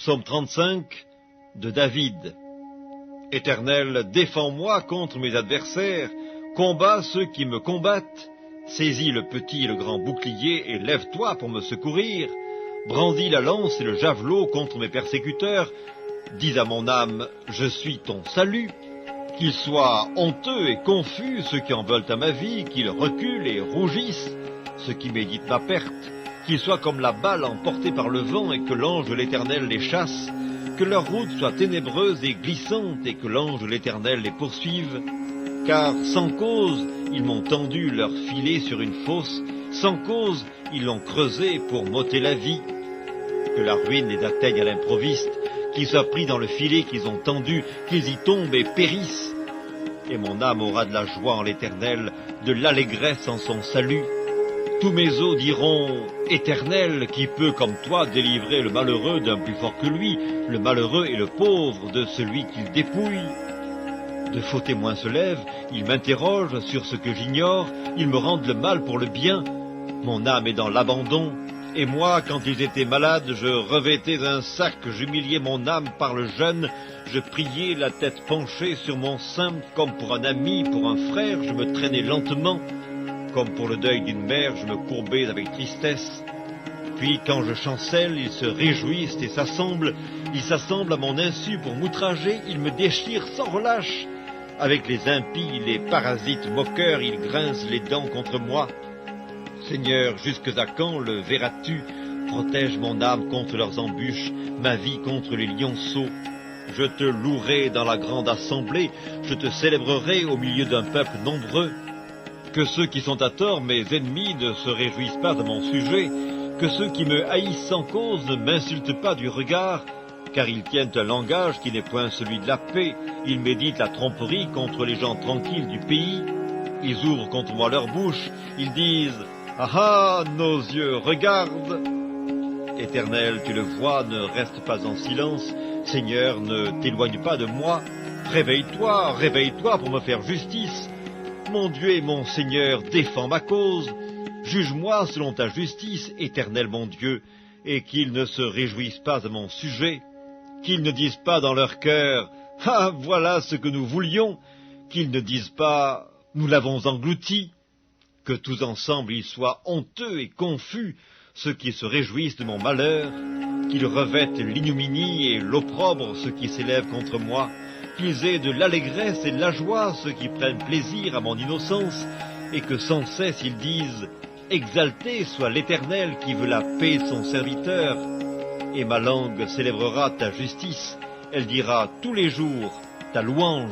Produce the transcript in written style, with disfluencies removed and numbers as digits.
Psaume 35 de David. Éternel, défends-moi contre mes adversaires, combat ceux qui me combattent. Saisis le petit et le grand bouclier et lève-toi pour me secourir. Brandis la lance et le javelot contre mes persécuteurs. Dis à mon âme, je suis ton salut. Qu'ils soient honteux et confus ceux qui en veulent à ma vie, qu'ils reculent et rougissent ceux qui méditent ma perte. Qu'ils soient comme la balle emportée par le vent et que l'ange de l'Éternel les chasse. Que leur route soit ténébreuse et glissante et que l'ange de l'Éternel les poursuive. Car sans cause, ils m'ont tendu leur filet sur une fosse, sans cause, ils l'ont creusé pour m'ôter la vie. Que la ruine les atteigne à l'improviste, qu'ils soient pris dans le filet qu'ils ont tendu, qu'ils y tombent et périssent. Et mon âme aura de la joie en l'Éternel, de l'allégresse en son salut. Tous mes os diront, Éternel, qui peut comme toi délivrer le malheureux d'un plus fort que lui, le malheureux et le pauvre de celui qu'il dépouille. De faux témoins se lèvent, ils m'interrogent sur ce que j'ignore, ils me rendent le mal pour le bien. Mon âme est dans l'abandon, et moi, quand ils étaient malades, je revêtais un sac, j'humiliais mon âme par le jeûne, je priais la tête penchée sur mon sein, comme pour un ami, pour un frère, je me traînais lentement. Comme pour le deuil d'une mère, je me courbais avec tristesse. Puis, quand je chancelle, ils se réjouissent et s'assemblent. Ils s'assemblent à mon insu pour m'outrager. Ils me déchirent sans relâche. Avec les impies, les parasites moqueurs, ils grincent les dents contre moi. Seigneur, jusque à quand le verras-tu? Protège mon âme contre leurs embûches, ma vie contre les lionceaux. Je te louerai dans la grande assemblée. Je te célébrerai au milieu d'un peuple nombreux. Que ceux qui sont à tort, mes ennemis, ne se réjouissent pas de mon sujet, que ceux qui me haïssent sans cause ne m'insultent pas du regard, car ils tiennent un langage qui n'est point celui de la paix, ils méditent la tromperie contre les gens tranquilles du pays, ils ouvrent contre moi leur bouche, ils disent « Ah ah, nos yeux regardent !» Éternel, tu le vois, ne reste pas en silence, Seigneur, ne t'éloigne pas de moi, réveille-toi, réveille-toi pour me faire justice. Mon Dieu et mon Seigneur, défends ma cause. Juge-moi selon ta justice, Éternel mon Dieu, et qu'ils ne se réjouissent pas à mon sujet, qu'ils ne disent pas dans leur cœur, « Ah, voilà ce que nous voulions !» qu'ils ne disent pas, « Nous l'avons englouti !» Que tous ensemble ils soient honteux et confus, ceux qui se réjouissent de mon malheur, qu'ils revêtent l'ignominie et l'opprobre, ceux qui s'élèvent contre moi, qu'ils aient de l'allégresse et de la joie, ceux qui prennent plaisir à mon innocence, et que sans cesse ils disent « Exalté soit l'Éternel qui veut la paix de son serviteur ». Et ma langue célébrera ta justice, elle dira tous les jours ta louange.